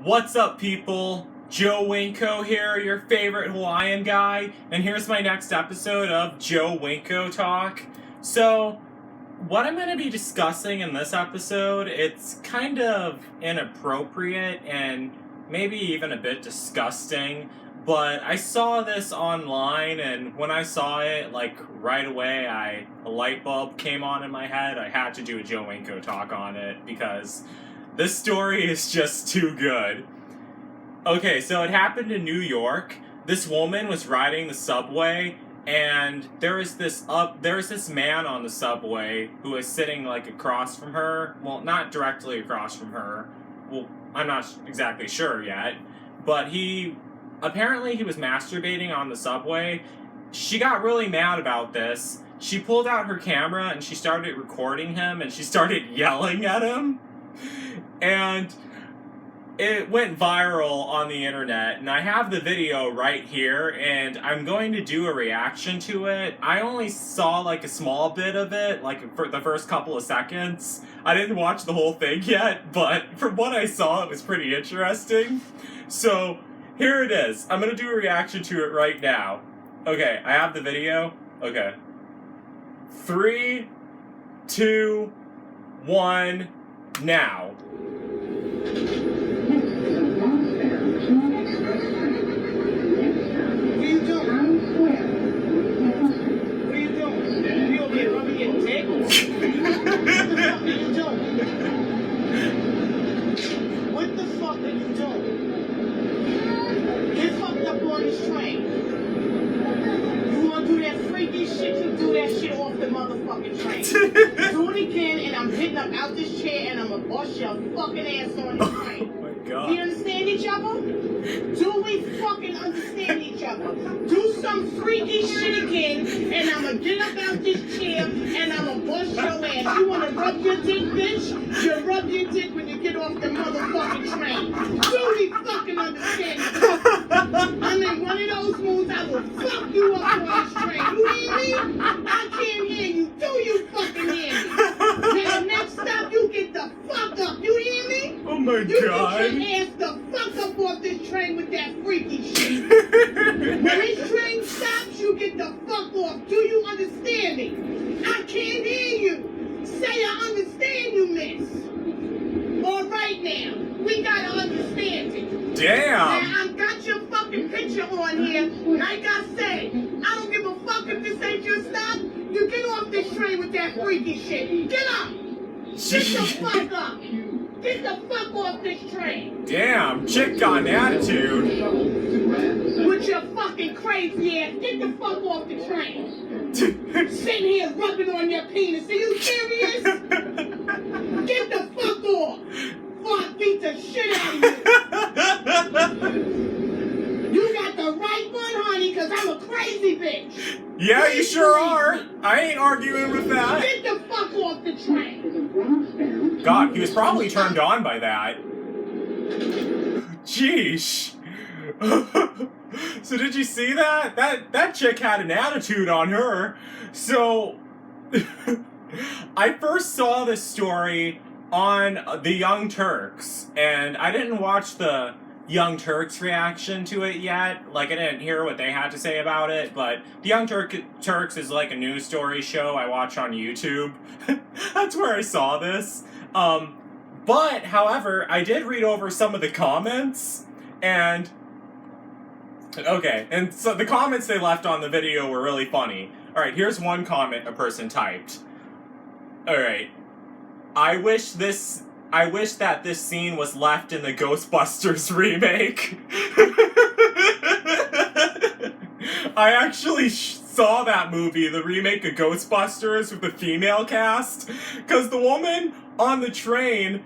What's up, people? Joe Winko here, your favorite Hawaiian guy, and here's my next episode of Joe Winko Talk. So, what I'm going to be discussing in this episode, it's kind of inappropriate and maybe even a bit disgusting, but I saw this online, and when I saw it, like, right away, a light bulb came on in my head. I had to do a Joe Winko Talk on it, because this story is just too good. Okay, so it happened in New York. This woman was riding the subway, and there was this man on the subway who was sitting like across from her. Well, not directly across from her. Well, I'm not exactly sure yet, but apparently he was masturbating on the subway. She got really mad about this. She pulled out her camera and she started recording him, and she started yelling at him. And it went viral on the internet, and I have the video right here, and I'm going to do a reaction to it. I only saw like a small bit of it, like for the first couple of seconds. I didn't watch the whole thing yet, but from what I saw, it was pretty interesting. So, here it is. I'm going to do a reaction to it right now. Okay, I have the video. Okay. 3, 2, 1, now. What the fuck are you doing? Get fucked up on this train. You wanna do that freaky shit, you do that shit off the motherfucking train. Do it again, and I'm hitting up out this chair, and I'm gonna bust your fucking ass on the train. Oh my god. We understand each other? Do we fucking understand each other? Do some freaky shit again, and I'm gonna get up out this chair, and I'm gonna bust your ass. You wanna rub your dick, bitch? You rub your dick when you get off the motherfucking train. Do we fucking understand each other? I'm in one of those moods, I will fuck you up on this train. You hear me? I can't hear you. Do you fucking hear me? Now, next stop, you get the fuck up. You hear me? Oh my god. You get your ass the fuck up off this train with that freaky shit. When this train stops, you get the fuck off. Do you understand me? I can't hear you. Say I understand you, miss. All right now. We gotta understand it. Damn. Now, I've got your fucking picture on here. Like I said, I don't give a fuck if this ain't your stop. You get off this train with that freaky shit. Get up. Get the fuck up. Get the fuck off this train. Damn, chick got an attitude. With your fucking crazy ass, get the fuck off the train. Sitting here rubbing on your penis. Are you serious? Get the fuck off. Before I beat the shit out of you. You got the right one, honey, because I'm a crazy bitch. Yeah, you sure are. I ain't arguing with that. Get the fuck off the train. God, he was probably turned on by that. Jeesh. So did you see that? That chick had an attitude on her. So I first saw this story on the Young Turks, and I didn't watch the Young Turks reaction to it yet. Like, I didn't hear what they had to say about it, but the Young Turks is like a news story show I watch on YouTube. That's where I saw this. But, however, I did read over some of the comments, and okay, and so the comments they left on the video were really funny. Alright, here's one comment a person typed. Alright. I wish that this scene was left in the Ghostbusters remake. I actually saw that movie, the remake of Ghostbusters with the female cast, because the woman on the train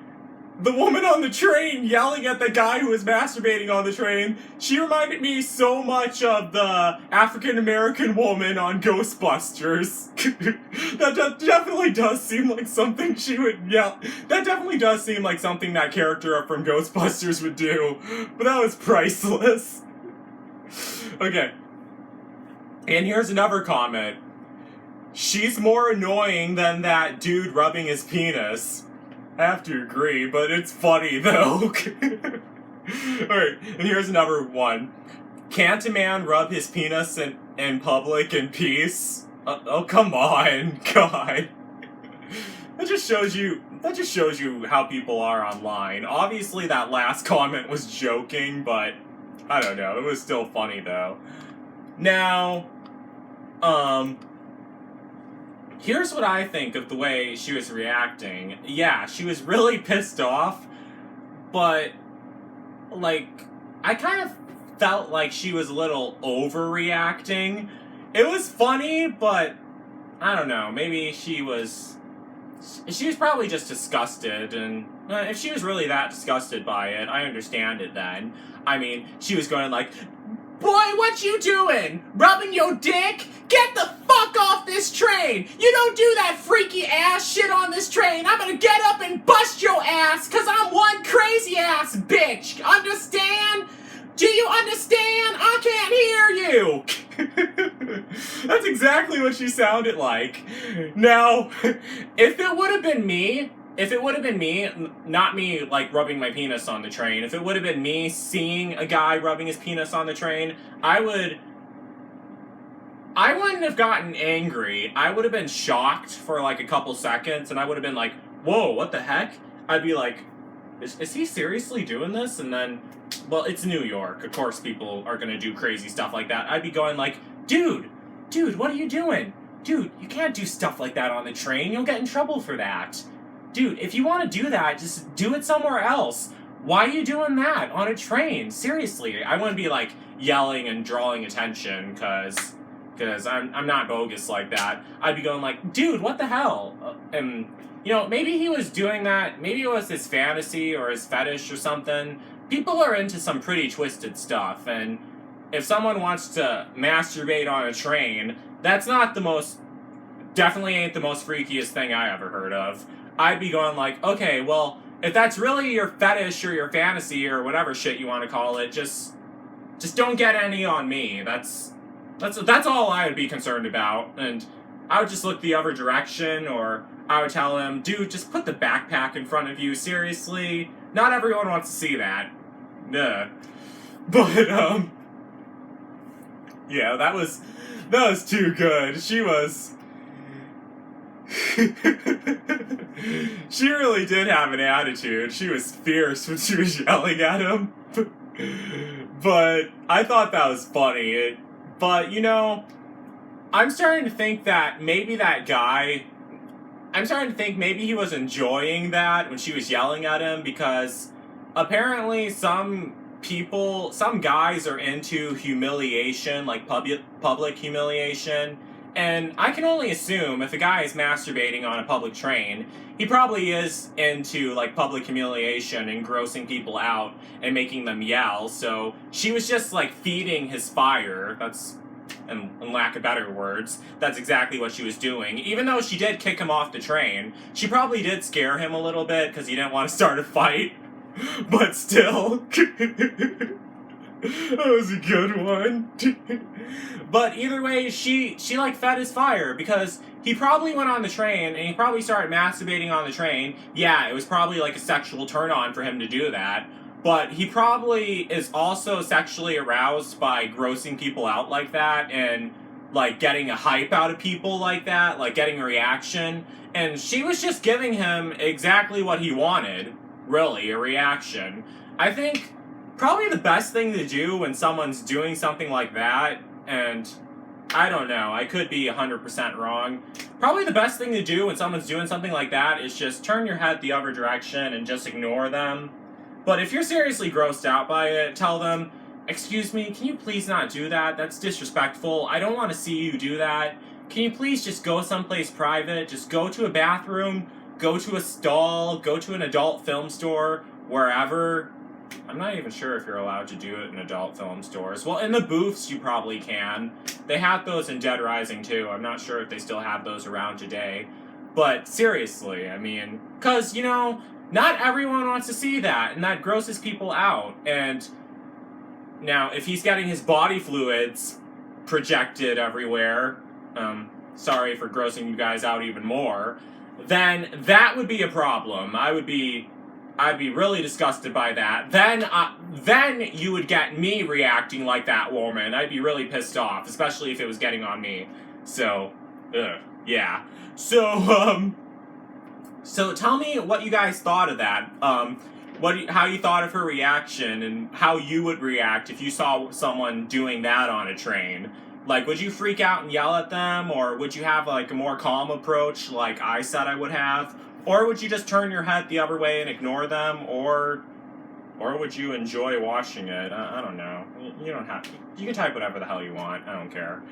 yelling at the guy who was masturbating on the train, she reminded me so much of the African-American woman on Ghostbusters. That definitely does seem like something she would yell. That definitely does seem like something that character from Ghostbusters would do. But that was priceless. Okay. And here's another comment. She's more annoying than that dude rubbing his penis. I have to agree, but it's funny though. Alright, and here's another one. Can't a man rub his penis in public in peace? Oh, come on, God. That just shows you how people are online. Obviously that last comment was joking, but I don't know, it was still funny though. Now, here's what I think of the way she was reacting. Yeah, she was really pissed off, but, like, I kind of felt like she was a little overreacting. It was funny, but, I don't know, maybe she was probably just disgusted, and if she was really that disgusted by it, I understand it then. I mean, she was going like, "Boy, what you doing? Rubbing your dick? Get the fuck off this train! You don't do that freaky ass shit on this train! I'm gonna get up and bust your ass, cause I'm one crazy ass bitch! Understand? Do you understand? I can't hear you!" That's exactly what she sounded like. Now, if it would have been me, not me, like, rubbing my penis on the train, if it would have been me seeing a guy rubbing his penis on the train, I wouldn't have gotten angry. I would have been shocked for, like, a couple seconds, and I would have been like, whoa, what the heck? I'd be like, is he seriously doing this? And then, well, it's New York. Of course people are gonna do crazy stuff like that. I'd be going like, dude, what are you doing? Dude, you can't do stuff like that on the train. You'll get in trouble for that. Dude, if you want to do that, just do it somewhere else. Why are you doing that on a train? Seriously, I wouldn't be, like, yelling and drawing attention, cause I'm not bogus like that. I'd be going like, dude, what the hell? And, you know, maybe he was doing that, maybe it was his fantasy or his fetish or something. People are into some pretty twisted stuff, and if someone wants to masturbate on a train, that's not the most, definitely ain't the most freakiest thing I ever heard of. I'd be going like, okay, well, if that's really your fetish or your fantasy or whatever shit you want to call it, just don't get any on me. That's all I would be concerned about. And I would just look the other direction, or I would tell him, dude, just put the backpack in front of you, seriously. Not everyone wants to see that. Nah. But, yeah, that was too good. She was... She really did have an attitude. She was fierce when she was yelling at him. But I thought that was funny. But, you know, I'm starting to think that maybe he was enjoying that when she was yelling at him, because apparently some guys are into humiliation, like public humiliation. And I can only assume if a guy is masturbating on a public train, he probably is into, like, public humiliation and grossing people out and making them yell. So she was just, like, feeding his fire. That's, in lack of better words, that's exactly what she was doing. Even though she did kick him off the train, she probably did scare him a little bit because he didn't want to start a fight. But still... That was a good one. But either way, she like fed his fire, because he probably went on the train and he probably started masturbating on the train. Yeah, it was probably like a sexual turn on for him to do that. But he probably is also sexually aroused by grossing people out like that and like getting a hype out of people like that, like getting a reaction. And she was just giving him exactly what he wanted, really, a reaction. I think probably the best thing to do when someone's doing something like that, and I don't know, I could be 100% wrong, probably the best thing to do when someone's doing something like that is just turn your head the other direction and just ignore them. But if you're seriously grossed out by it, tell them, excuse me, can you please not do that? That's disrespectful. I don't want to see you do that. Can you please just go someplace private? Just go to a bathroom, go to a stall, go to an adult film store, wherever. I'm not even sure if you're allowed to do it in adult film stores. Well, in the booths, you probably can. They had those in Dead Rising, too. I'm not sure if they still have those around today. But seriously, I mean, because, you know, not everyone wants to see that, and that grosses people out. And now, if he's getting his body fluids projected everywhere, sorry for grossing you guys out even more, then that would be a problem. I would be I'd be really disgusted by that. Then you would get me reacting like that woman. I'd be really pissed off, especially if it was getting on me. So, yeah. So, so tell me what you guys thought of that. How you thought of her reaction and how you would react if you saw someone doing that on a train. Like, would you freak out and yell at them, or would you have like a more calm approach, like I said I would have, or would you just turn your head the other way and ignore them, or would you enjoy watching it? I don't know. You don't have to. You can type whatever the hell you want. I don't care.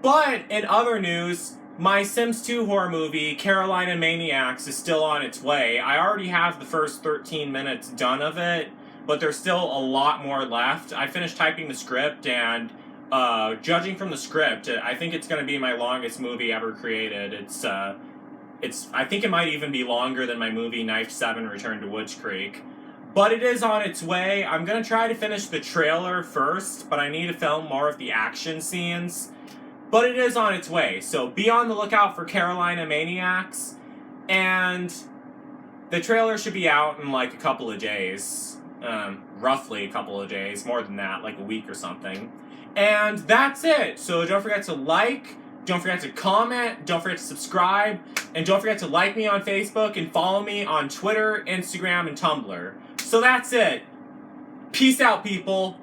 But in other news, my Sims 2 horror movie, Carolina Maniacs, is still on its way. I already have the first 13 minutes done of it, but there's still a lot more left. I finished typing the script, and judging from the script, I think it's going to be my longest movie ever created. I think it might even be longer than my movie Knife 7 Return to Woods Creek. But it is on its way. I'm going to try to finish the trailer first, but I need to film more of the action scenes. But it is on its way, so be on the lookout for Carolina Maniacs. And the trailer should be out in like a couple of days. Roughly a couple of days, more than that, like a week or something. And that's it. So don't forget to like, don't forget to comment, don't forget to subscribe, and don't forget to like me on Facebook and follow me on Twitter, Instagram, and Tumblr. So that's it. Peace out, people.